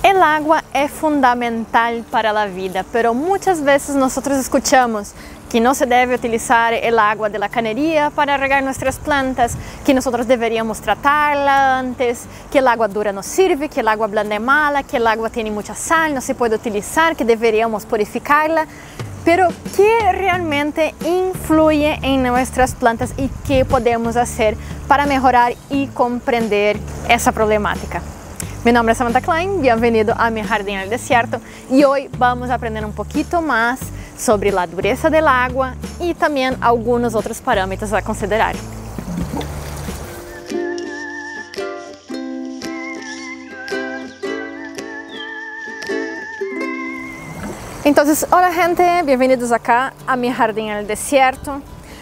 El agua es fundamental para la vida, pero muchas veces nosotros escuchamos que no se debe utilizar el agua de la cañería para regar nuestras plantas, que nosotros deberíamos tratarla antes, que el agua dura no sirve, que el agua blanda es mala, que el agua tiene mucha sal, no se puede utilizar, que deberíamos purificarla. Pero, ¿qué realmente influye en nuestras plantas y qué podemos hacer para mejorar y comprender esa problemática? Mi nombre es Samantha Klein, bienvenido a Mi Jardín en el Desierto y hoy vamos a aprender un poquito más sobre la dureza del agua y también algunos otros parámetros a considerar. Entonces, hola gente, bienvenidos acá a Mi Jardín en el Desierto.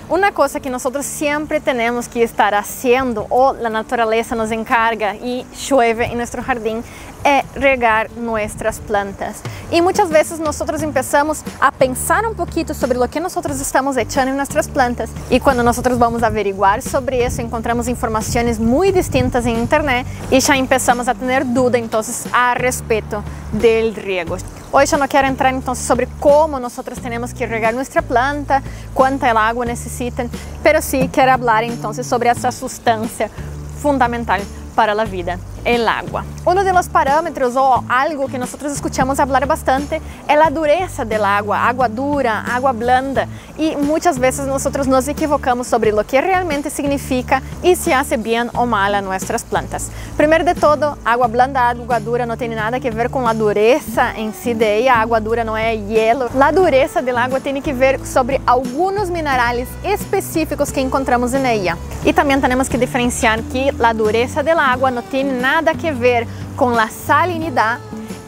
Una cosa que nosotros siempre tenemos que estar haciendo o la naturaleza nos encarga y llueve en nuestro jardín es regar nuestras plantas. Y muchas veces nosotros empezamos a pensar un poquito sobre lo que nosotros estamos echando en nuestras plantas y cuando nosotros vamos a averiguar sobre eso encontramos informaciones muy distintas en internet y ya empezamos a tener duda entonces a respecto del riego. Hoy yo no quiero entrar entonces sobre cómo nosotros tenemos que regar nuestra planta, cuánta el agua necesitan, pero sí quiero hablar entonces sobre esa sustancia fundamental para la vida, el agua. Uno de los parámetros o algo que nosotros escuchamos hablar bastante es la dureza del agua, agua dura, agua blanda, y muchas veces nosotros nos equivocamos sobre lo que realmente significa y si hace bien o mal a nuestras plantas. Primero de todo, agua blanda, agua dura no tiene nada que ver con la dureza en sí de ella, agua dura no es hielo. La dureza del agua tiene que ver sobre algunos minerales específicos que encontramos en ella. Y también tenemos que diferenciar que la dureza del agua no tiene nada que ver con la salinidad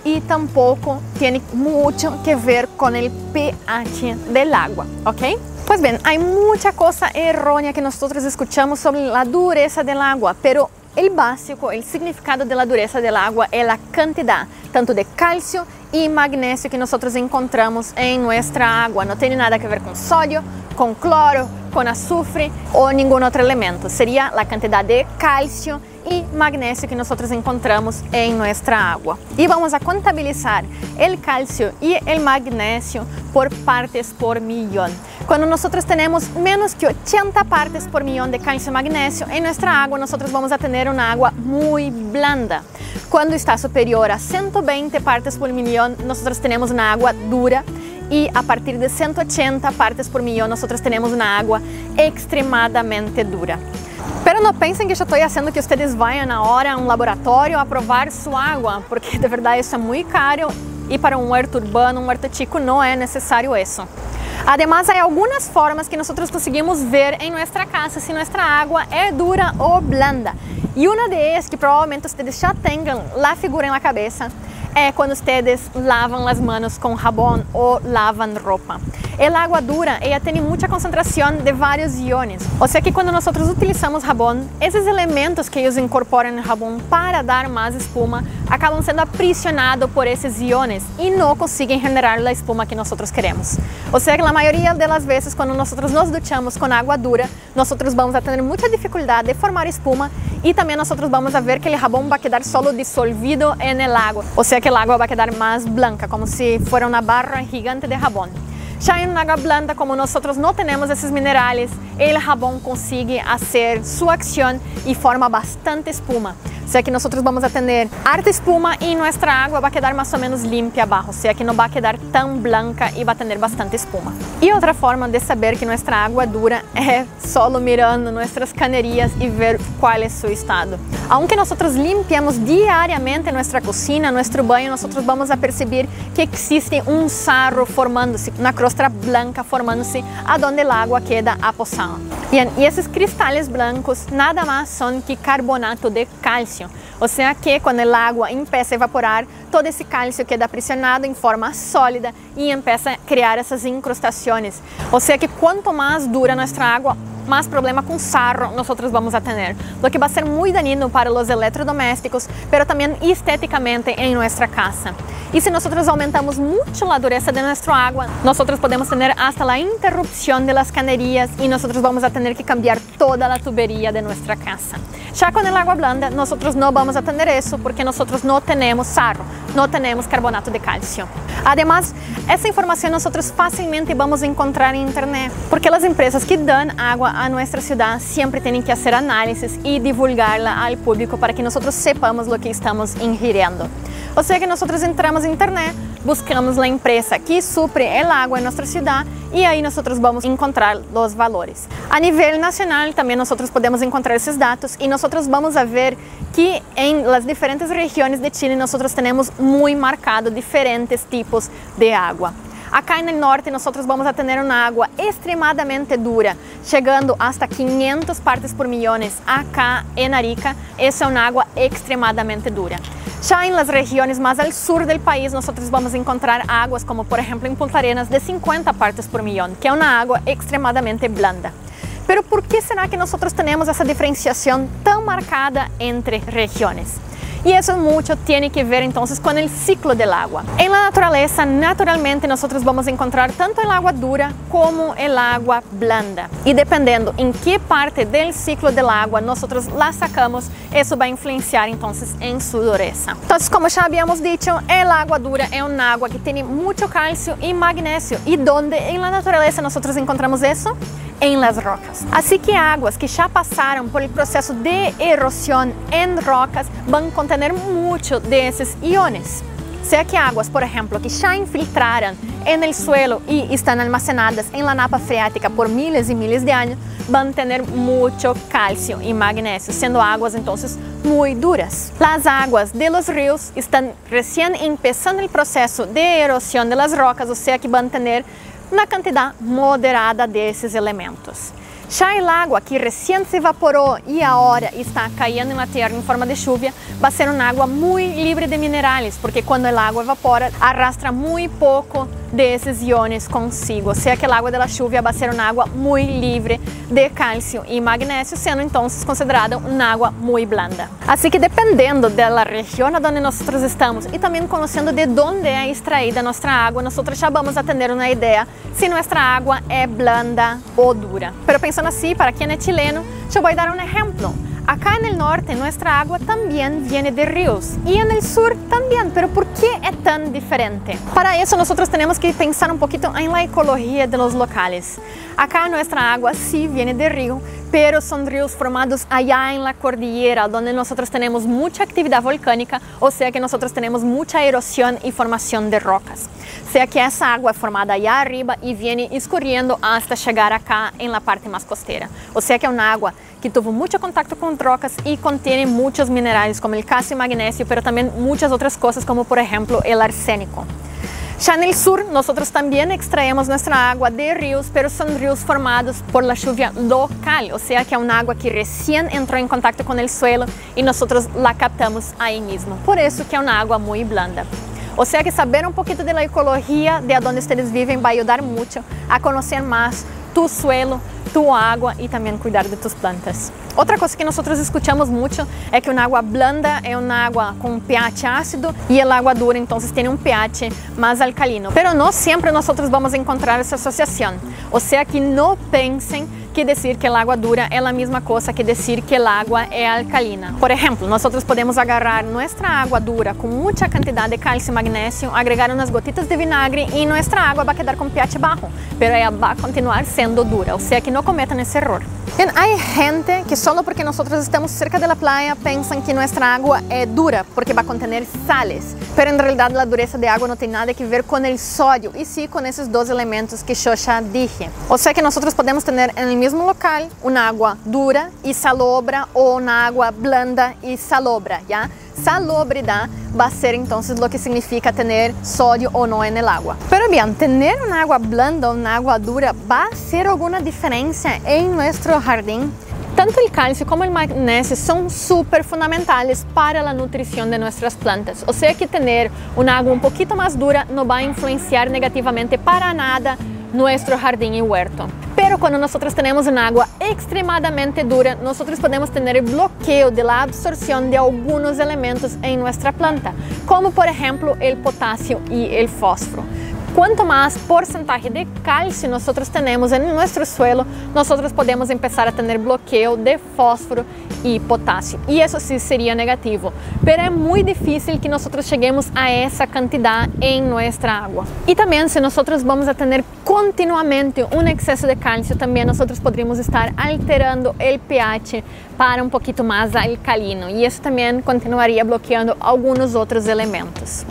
y tampoco tiene mucho que ver con el pH del agua, ¿ok? Pues bien, hay mucha cosa errónea que nosotros escuchamos sobre la dureza del agua, pero el básico, el significado de la dureza del agua es la cantidad tanto de calcio y magnesio que nosotros encontramos en nuestra agua. No tiene nada que ver con sodio, con cloro, con azufre o ningún otro elemento. Sería la cantidad de calcio y magnesio que nosotros encontramos en nuestra agua. Y vamos a contabilizar el calcio y el magnesio por partes por millón. Cuando nosotros tenemos menos que 80 partes por millón de calcio y magnesio en nuestra agua, nosotros vamos a tener una agua muy blanda. Cuando está superior a 120 partes por millón, nosotros tenemos una agua dura. Y a partir de 180 partes por millón, nosotros tenemos una agua extremadamente dura. Pero no piensen que yo estoy haciendo que ustedes vayan ahora a un laboratorio a probar su agua, porque de verdad eso es muy caro y para un huerto urbano, un huerto chico, no es necesario eso. Además, hay algunas formas que nosotros conseguimos ver en nuestra casa si nuestra agua es dura o blanda. Y una de ellas, que probablemente ustedes ya tengan la figura en la cabeza, es cuando ustedes lavan las manos con jabón o lavan ropa. El agua dura, ella tiene mucha concentración de varios iones. O sea que cuando nosotros utilizamos jabón, esos elementos que ellos incorporan en el jabón para dar más espuma, acaban siendo aprisionados por esos iones y no consiguen generar la espuma que nosotros queremos. O sea que la mayoría de las veces cuando nosotros nos duchamos con agua dura, nosotros vamos a tener mucha dificultad de formar espuma y también nosotros vamos a ver que el jabón va a quedar solo disolvido en el agua. O sea que el agua va a quedar más blanca, como si fuera una barra gigante de jabón. Ya en agua blanda, como nosotros no tenemos esos minerales, el jabón consigue hacer su acción y forma bastante espuma. O sea que nosotros vamos a tener harta espuma y nuestra agua va a quedar más o menos limpia abajo. O sea que no va a quedar tan blanca y va a tener bastante espuma. Y otra forma de saber que nuestra agua dura es solo mirando nuestras cañerías y ver cuál es su estado. Aunque nosotros limpiamos diariamente nuestra cocina, nuestro baño, nosotros vamos a percibir que existe un sarro formándose, una crosta blanca formándose a donde el agua queda aposada. Bien, y esos cristales blancos nada más son que carbonato de calcio. O sea que cuando el agua empieza a evaporar, todo ese calcio queda aprisionado en forma sólida y empieza a crear esas incrustaciones. O sea que cuanto más dura nuestra agua, más problema con sarro nosotros vamos a tener, lo que va a ser muy dañino para los electrodomésticos, pero también estéticamente en nuestra casa. Y si nosotros aumentamos mucho la dureza de nuestra agua, nosotros podemos tener hasta la interrupción de las cañerías y nosotros vamos a tener que cambiar toda la tubería de nuestra casa. Ya con el agua blanda, nosotros no vamos a tener eso porque nosotros no tenemos sarro, no tenemos carbonato de calcio. Además, esa información nosotros fácilmente vamos a encontrar en internet, porque las empresas que dan agua a nuestra ciudad siempre tienen que hacer análisis y divulgarla al público para que nosotros sepamos lo que estamos ingiriendo. O sea que nosotros entramos en internet, buscamos la empresa que supre el agua en nuestra ciudad y ahí nosotros vamos a encontrar los valores. A nivel nacional también nosotros podemos encontrar esos datos y nosotros vamos a ver que en las diferentes regiones de Chile nosotros tenemos muy marcado diferentes tipos de agua. Acá en el norte nosotros vamos a tener una agua extremadamente dura, llegando hasta 500 partes por millones. Acá en Arica, esa es una agua extremadamente dura. Ya en las regiones más al sur del país nosotros vamos a encontrar aguas como por ejemplo en Punta Arenas de 50 partes por millón, que es una agua extremadamente blanda. Pero ¿por qué será que nosotros tenemos esa diferenciación tan marcada entre regiones? Y eso mucho tiene que ver entonces con el ciclo del agua. En la naturaleza, naturalmente, nosotros vamos a encontrar tanto el agua dura como el agua blanda. Y dependiendo en qué parte del ciclo del agua nosotros la sacamos, eso va a influenciar entonces en su dureza. Entonces, como ya habíamos dicho, el agua dura es un agua que tiene mucho calcio y magnesio. ¿Y dónde en la naturaleza nosotros encontramos eso? En las rocas. Así que aguas que ya pasaron por el proceso de erosión en rocas van a contener mucho de esos iones. Sea que aguas, por ejemplo, que ya infiltraron en el suelo y están almacenadas en la napa freática por miles y miles de años, van a tener mucho calcio y magnesio, siendo aguas entonces muy duras. Las aguas de los ríos están recién empezando el proceso de erosión de las rocas, o sea que van a tener una cantidad moderada de esos elementos. Ya el agua que recién se evaporó y ahora está cayendo en la tierra en forma de lluvia va a ser un agua muy libre de minerales, porque cuando el agua evapora arrastra muy poco de esos iones consigo, o sea que el agua de la lluvia va a ser un agua muy libre de calcio y magnesio, siendo entonces considerada un agua muy blanda. Así que dependiendo de la región a donde nosotros estamos y también conociendo de dónde es extraída nuestra agua, nosotros ya vamos a tener una idea si nuestra agua es blanda o dura. Pero pensando así, para quien es chileno, yo voy a dar un ejemplo. Acá en el norte nuestra agua también viene de ríos y en el sur también, pero ¿por qué es tan diferente? Para eso nosotros tenemos que pensar un poquito en la ecología de los locales. Acá nuestra agua sí viene de río, pero son ríos formados allá en la cordillera, donde nosotros tenemos mucha actividad volcánica, o sea que nosotros tenemos mucha erosión y formación de rocas. O sea que esa agua es formada allá arriba y viene escurriendo hasta llegar acá en la parte más costera. O sea que es una agua que tuvo mucho contacto con rocas y contiene muchos minerales como el calcio y magnesio, pero también muchas otras cosas como por ejemplo el arsénico. Ya en el sur nosotros también extraemos nuestra agua de ríos, pero son ríos formados por la lluvia local, o sea que es una agua que recién entró en contacto con el suelo y nosotros la captamos ahí mismo. Por eso que es una agua muy blanda. O sea que saber un poquito de la ecología de donde ustedes viven va a ayudar mucho a conocer más tu suelo, tu agua y también cuidar de tus plantas. Otra cosa que nosotros escuchamos mucho es que una agua blanda es una agua con un pH ácido y el agua dura entonces tiene un pH más alcalino. Pero no siempre nosotros vamos a encontrar esa asociación. O sea que no piensen que decir que el agua dura es la misma cosa que decir que el agua es alcalina. Por ejemplo, nosotros podemos agarrar nuestra agua dura con mucha cantidad de calcio y magnesio, agregar unas gotitas de vinagre y nuestra agua va a quedar con pH bajo, pero ella va a continuar siendo dura, o sea que no cometan ese error. Bien, hay gente que solo porque nosotros estamos cerca de la playa piensan que nuestra agua es dura porque va a contener sales, pero en realidad la dureza de agua no tiene nada que ver con el sodio y sí con esos dos elementos que yo ya dije. O sea que nosotros podemos tener en el mismo local una agua dura y salobra o una agua blanda y salobra, ¿ya? Salobridad va a ser entonces lo que significa tener sodio o no en el agua. Pero bien, tener una agua blanda o una agua dura va a hacer alguna diferencia en nuestro jardín. Tanto el calcio como el magnesio son súper fundamentales para la nutrición de nuestras plantas. O sea que tener una agua un poquito más dura no va a influenciar negativamente para nada nuestro jardín y huerto. Pero Pero cuando nosotros tenemos un agua extremadamente dura, nosotros podemos tener el bloqueo de la absorción de algunos elementos en nuestra planta, como por ejemplo el potasio y el fósforo. Cuanto más porcentaje de calcio nosotros tenemos en nuestro suelo, nosotros podemos empezar a tener bloqueo de fósforo y potasio. Y eso sí sería negativo, pero es muy difícil que nosotros lleguemos a esa cantidad en nuestra agua. Y también si nosotros vamos a tener continuamente un exceso de calcio, también nosotros podríamos estar alterando el pH para un poquito más alcalino. Y eso también continuaría bloqueando algunos otros elementos.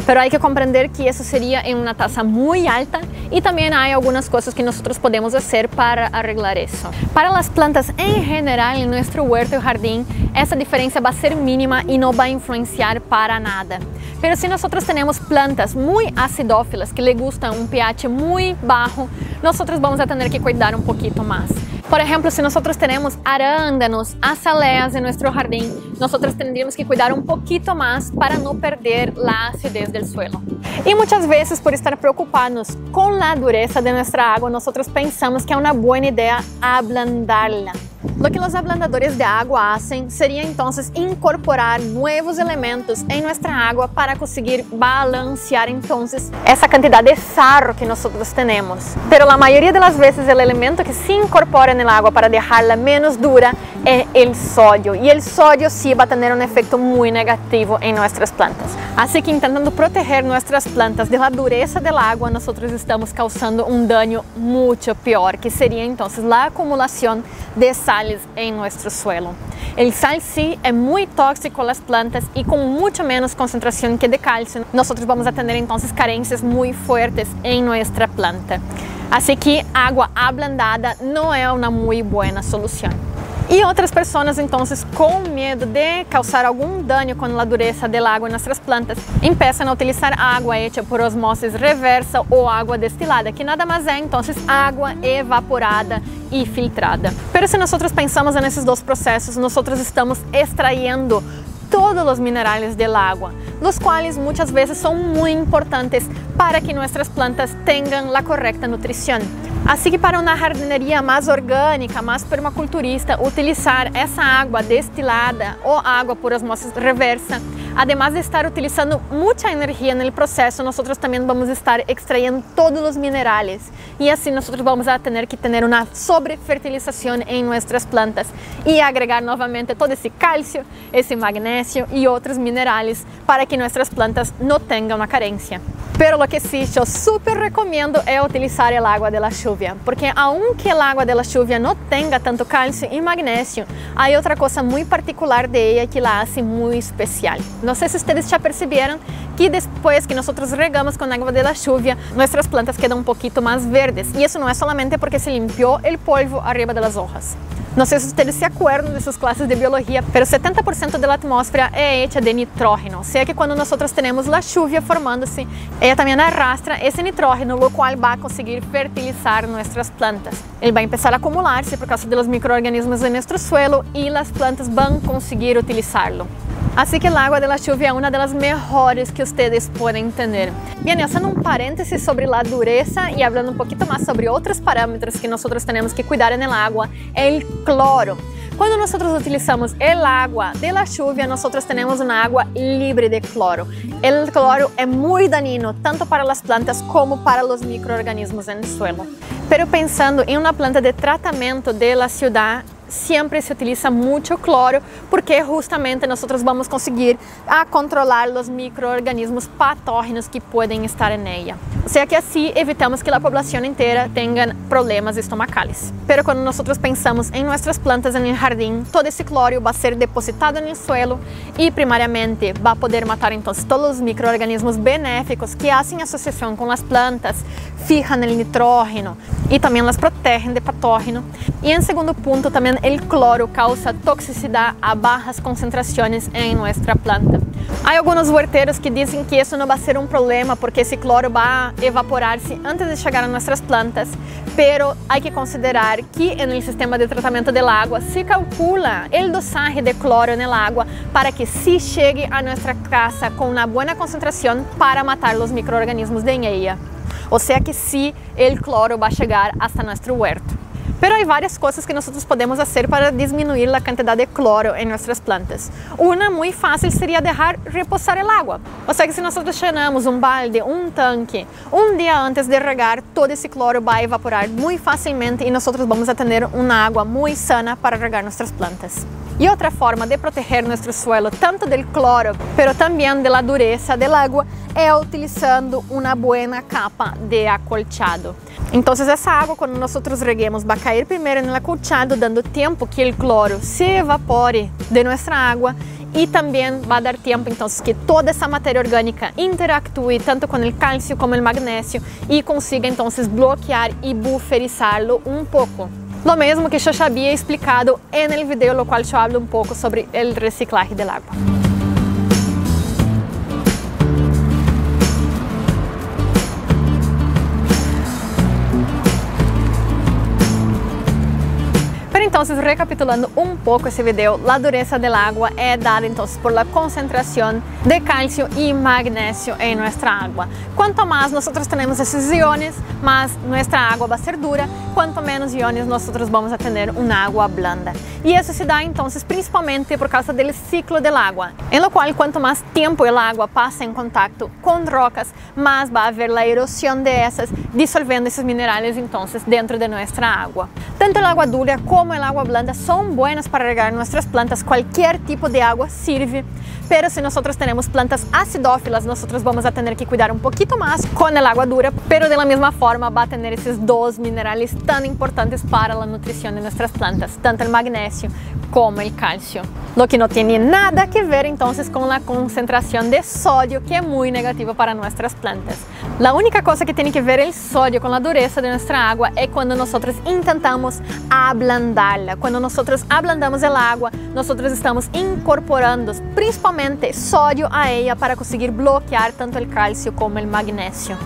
Pero hay que comprender que eso sería en una tasa muy alta y también hay algunas cosas que nosotros podemos hacer para arreglar eso. Para las plantas en general en nuestro huerto y jardín, esa diferencia va a ser mínima y no va a influenciar para nada. Pero si nosotros tenemos plantas muy acidófilas que le gustan un pH muy bajo, nosotros vamos a tener que cuidar un poquito más. Por ejemplo, si nosotros tenemos arándanos, azaleas en nuestro jardín, nosotros tendríamos que cuidar un poquito más para no perder la acidez del suelo. Y muchas veces, por estar preocupados con la dureza de nuestra agua, nosotros pensamos que es una buena idea ablandarla. Lo que los ablandadores de agua hacen sería entonces incorporar nuevos elementos en nuestra agua para conseguir balancear entonces esa cantidad de sarro que nosotros tenemos. Pero la mayoría de las veces el elemento que se incorpora en el agua para dejarla menos dura es el sodio. Y el sodio sí va a tener un efecto muy negativo en nuestras plantas. Así que intentando proteger nuestras plantas de la dureza del agua, nosotros estamos causando un daño mucho peor, que sería entonces la acumulación de sales en nuestro suelo. El sal sí es muy tóxico a las plantas y con mucho menos concentración que de calcio, nosotros vamos a tener entonces carencias muy fuertes en nuestra planta. Así que agua ablandada no es una muy buena solución. Y otras personas entonces con miedo de causar algún daño con la dureza del agua en nuestras plantas empiezan a utilizar agua hecha por osmosis reversa o agua destilada, que nada más es entonces agua evaporada y filtrada. Pero si nosotros pensamos en esos dos procesos, nosotros estamos extrayendo todos los minerales del agua, los cuales muchas veces son muy importantes para que nuestras plantas tengan la correcta nutrición. Así que para una jardinería más orgânica, más permaculturista, utilizar essa água destilada ou água por osmosis reversa, además de estar utilizando mucha energía en el proceso, nosotros también vamos a estar extrayendo todos los minerales y así nosotros vamos a tener que tener una sobrefertilización en nuestras plantas y agregar nuevamente todo ese calcio, ese magnesio y otros minerales para que nuestras plantas no tengan una carencia. Pero lo que sí yo súper recomiendo es utilizar el agua de la lluvia, porque aunque el agua de la lluvia no tenga tanto calcio y magnesio, hay otra cosa muy particular de ella que la hace muy especial. No sé si ustedes ya percibieron que después que nosotros regamos con agua de la lluvia, nuestras plantas quedan un poquito más verdes, y eso no es solamente porque se limpió el polvo arriba de las hojas. No sé si ustedes se acuerdan de sus clases de biología, pero 70% de la atmósfera es hecha de nitrógeno. O sea que cuando nosotros tenemos la lluvia formándose, ella también arrastra ese nitrógeno, lo cual va a conseguir fertilizar nuestras plantas. Él va a empezar a acumularse por causa de los microorganismos de nuestro suelo y las plantas van a conseguir utilizarlo. Así que el agua de la lluvia es una de las mejores que ustedes pueden tener. Bien, haciendo un paréntesis sobre la dureza y hablando un poquito más sobre otros parámetros que nosotros tenemos que cuidar en el agua, el cloro. Cuando nosotros utilizamos el agua de la lluvia, nosotros tenemos una agua libre de cloro. El cloro es muy dañino tanto para las plantas como para los microorganismos en el suelo. Pero pensando en una planta de tratamiento de la ciudad, siempre se utiliza mucho cloro porque justamente nosotros vamos a conseguir controlar los microorganismos patógenos que pueden estar en ella. O sea que así evitamos que la población entera tenga problemas estomacales. Pero cuando nosotros pensamos en nuestras plantas en el jardín, todo ese cloro va a ser depositado en el suelo y primariamente va a poder matar entonces todos los microorganismos benéficos que hacen asociación con las plantas, fijan el nitrógeno y también las protegen de patógeno. Y en segundo punto también el cloro causa toxicidad a bajas concentraciones en nuestra planta. Hay algunos huerteros que dicen que eso no va a ser un problema porque ese cloro va a evaporarse antes de llegar a nuestras plantas, pero hay que considerar que en el sistema de tratamiento del agua se calcula el dosaje de cloro en el agua para que sí llegue a nuestra casa con una buena concentración para matar los microorganismos de ella. O sea que sí, el cloro va a llegar hasta nuestro huerto. Pero hay varias cosas que nosotros podemos hacer para disminuir la cantidad de cloro en nuestras plantas. Una muy fácil sería dejar reposar el agua. O sea que si nosotros llenamos un balde, un tanque, un día antes de regar, todo ese cloro va a evaporar muy fácilmente y nosotros vamos a tener una agua muy sana para regar nuestras plantas. Y otra forma de proteger nuestro suelo tanto del cloro, pero también de la dureza del agua, es utilizando una buena capa de acolchado. Entonces esa agua, cuando nosotros reguemos, va a caer primero en el acolchado, dando tiempo que el cloro se evapore de nuestra agua y también va a dar tiempo entonces que toda esa materia orgánica interactúe tanto con el calcio como el magnesio y consiga entonces bloquear y buferizarlo un poco. Lo mesmo que eu já havia explicado no vídeo no qual eu hablo um pouco sobre o reciclaje del agua. Entonces, recapitulando un poco ese video, la dureza del agua es dada entonces por la concentración de calcio y magnesio en nuestra agua. Cuanto más nosotros tenemos esos iones, más nuestra agua va a ser dura, cuanto menos iones nosotros vamos a tener una agua blanda. Y eso se da entonces principalmente por causa del ciclo del agua, en lo cual cuanto más tiempo el agua pasa en contacto con rocas, más va a haber la erosión de esas, disolviendo esos minerales entonces dentro de nuestra agua. Tanto el agua dura como el agua blanda son buenas para regar nuestras plantas, cualquier tipo de agua sirve, pero si nosotros tenemos plantas acidófilas, nosotros vamos a tener que cuidar un poquito más con el agua dura, pero de la misma forma va a tener esos dos minerales tan importantes para la nutrición de nuestras plantas, tanto el magnesio como el calcio. Lo que no tiene nada que ver entonces con la concentración de sodio, que es muy negativa para nuestras plantas. La única cosa que tiene que ver el sodio con la dureza de nuestra agua es cuando nosotros intentamos ablandarla. Cuando nosotros ablandamos el agua, nosotros estamos incorporando principalmente sodio a ella para conseguir bloquear tanto el calcio como el magnesio.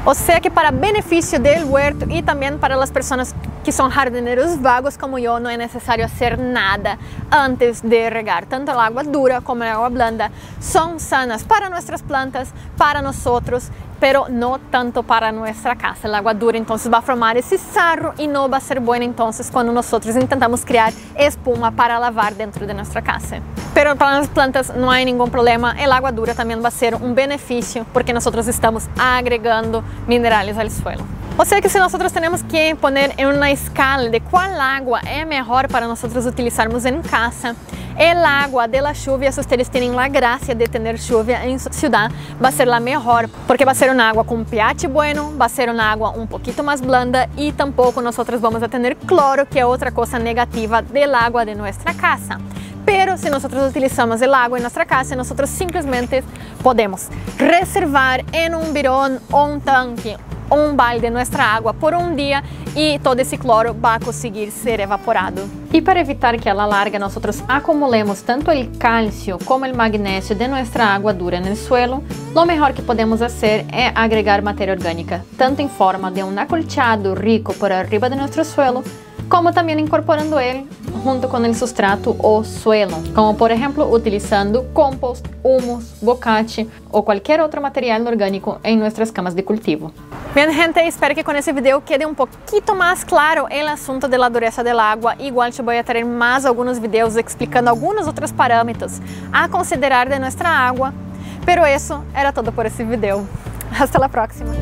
O sea que para beneficio del huerto y también para las personas que son jardineros vagos como yo, no es necesario hacer nada antes de regar. Tanto el agua dura como el agua blanda son sanas para nuestras plantas, para nosotros, pero no tanto para nuestra casa. El agua dura entonces va a formar ese sarro y no va a ser buena entonces cuando nosotros intentamos crear espuma para lavar dentro de nuestra casa. Pero para las plantas no hay ningún problema, el agua dura también va a ser un beneficio porque nosotros estamos agregando minerales al suelo. O sea que si nosotros tenemos que poner en una escala de cuál agua es mejor para nosotros utilizarmos en casa, el agua de la lluvia, si ustedes tienen la gracia de tener lluvia en su ciudad, va a ser la mejor porque va a ser un agua con pH bueno, va a ser un agua un poquito más blanda y tampoco nosotros vamos a tener cloro, que es otra cosa negativa del agua de nuestra casa. Pero si nosotros utilizamos el agua en nuestra casa, nosotros simplemente podemos reservar en un bidón o un tanque o un balde nuestra agua por un día y todo ese cloro va a conseguir ser evaporado. Y para evitar que a la larga nosotros acumulemos tanto el calcio como el magnesio de nuestra agua dura en el suelo, lo mejor que podemos hacer es agregar materia orgánica, tanto en forma de un acolchado rico por arriba de nuestro suelo, como también incorporando él junto con el sustrato o suelo, como por ejemplo utilizando compost, humus, bocache o cualquier otro material orgánico en nuestras camas de cultivo. Bien gente, espero que con ese video quede un poquito más claro el asunto de la dureza del agua. Igual yo voy a traer más algunos videos explicando algunos otros parámetros a considerar de nuestra agua, pero eso era todo por ese video. Hasta la próxima.